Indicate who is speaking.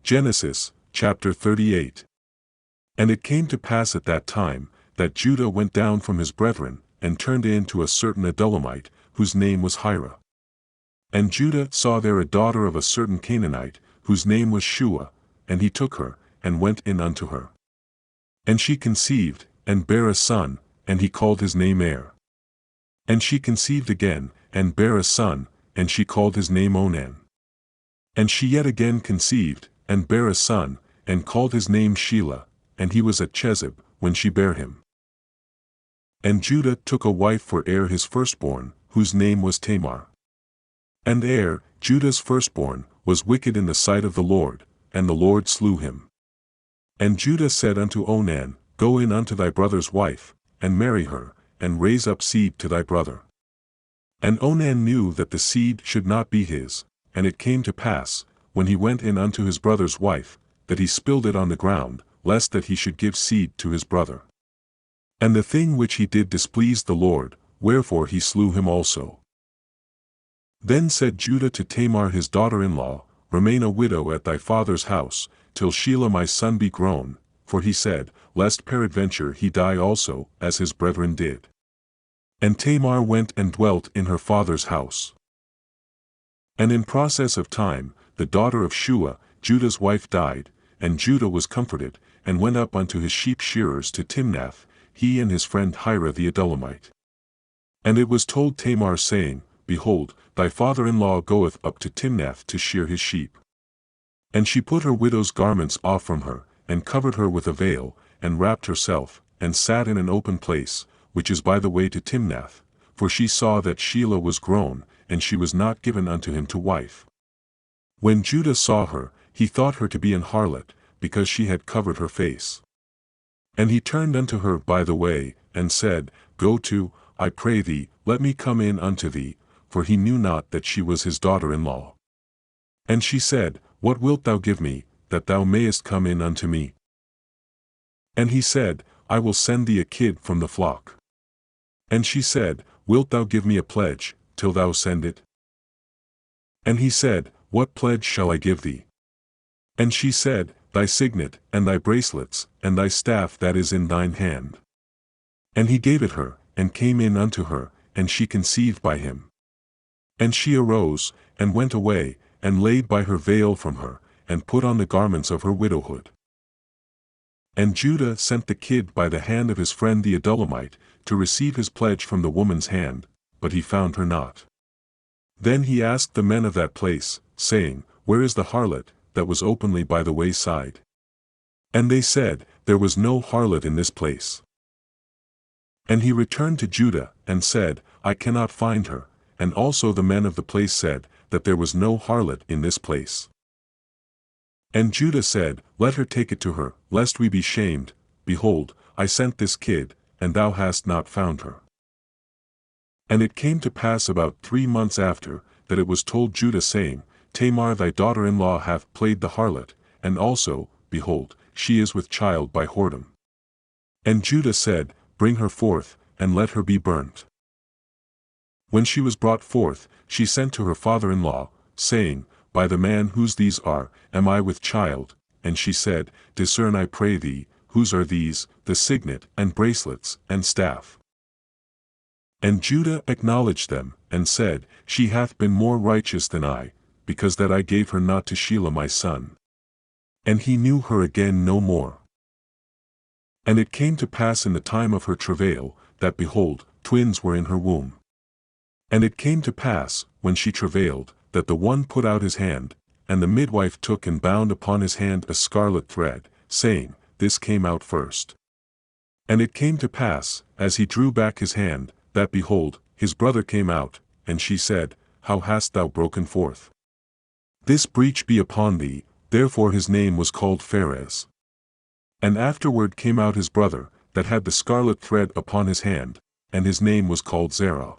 Speaker 1: Genesis, chapter 38. And it came to pass at that time, that Judah went down from his brethren, and turned in to a certain Adullamite, whose name was Hira. And Judah saw there a daughter of a certain Canaanite, whose name was Shua, and he took her, and went in unto her. And she conceived, and bare a son, and he called his name Er. And she conceived again, and bare a son, and she called his name Onan. And she yet again conceived, and bare a son, and called his name Shelah, and he was at Chezib, when she bare him. And Judah took a wife for Er his firstborn, whose name was Tamar. And Er, Judah's firstborn, was wicked in the sight of the Lord, and the Lord slew him. And Judah said unto Onan, Go in unto thy brother's wife, and marry her, and raise up seed to thy brother. And Onan knew that the seed should not be his, and it came to pass, when he went in unto his brother's wife, that he spilled it on the ground, lest that he should give seed to his brother. And the thing which he did displeased the Lord, wherefore he slew him also. Then said Judah to Tamar his daughter-in-law, Remain a widow at thy father's house, till Shelah my son be grown, for he said, Lest peradventure he die also, as his brethren did. And Tamar went and dwelt in her father's house. And in process of time, the daughter of Shua, Judah's wife died, and Judah was comforted, and went up unto his sheep shearers to Timnath, he and his friend Hira the Adullamite. And it was told Tamar, saying, Behold, thy father-in-law goeth up to Timnath to shear his sheep. And she put her widow's garments off from her, and covered her with a veil, and wrapped herself, and sat in an open place, which is by the way to Timnath, for she saw that Shelah was grown, and she was not given unto him to wife. When Judah saw her, he thought her to be an harlot, because she had covered her face. And he turned unto her by the way, and said, Go to, I pray thee, let me come in unto thee, for he knew not that she was his daughter-in-law. And she said, What wilt thou give me, that thou mayest come in unto me? And he said, I will send thee a kid from the flock. And she said, Wilt thou give me a pledge, till thou send it? And he said, What pledge shall I give thee? And she said, Thy signet, and thy bracelets, and thy staff that is in thine hand. And he gave it her, and came in unto her, and she conceived by him. And she arose, and went away, and laid by her veil from her, and put on the garments of her widowhood. And Judah sent the kid by the hand of his friend the Adullamite, to receive his pledge from the woman's hand, but he found her not. Then he asked the men of that place, saying, Where is the harlot, that was openly by the wayside? And they said, There was no harlot in this place. And he returned to Judah, and said, I cannot find her, and also the men of the place said, that there was no harlot in this place. And Judah said, Let her take it to her, lest we be shamed. Behold, I sent this kid, and thou hast not found her. And it came to pass about 3 months after, that it was told Judah, saying, Tamar thy daughter-in-law hath played the harlot, and also, behold, she is with child by whoredom. And Judah said, Bring her forth, and let her be burnt. When she was brought forth, she sent to her father-in-law, saying, By the man whose these are, am I with child? And she said, Discern I pray thee, whose are these, the signet, and bracelets, and staff? And Judah acknowledged them, and said, She hath been more righteous than I, because that I gave her not to Shelah my son. And he knew her again no more. And it came to pass in the time of her travail, that behold, twins were in her womb. And it came to pass, when she travailed, that the one put out his hand, and the midwife took and bound upon his hand a scarlet thread, saying, This came out first. And it came to pass, as he drew back his hand, that behold, his brother came out, and she said, How hast thou broken forth? This breach be upon thee, therefore his name was called Pharez. And afterward came out his brother, that had the scarlet thread upon his hand, and his name was called Zerah.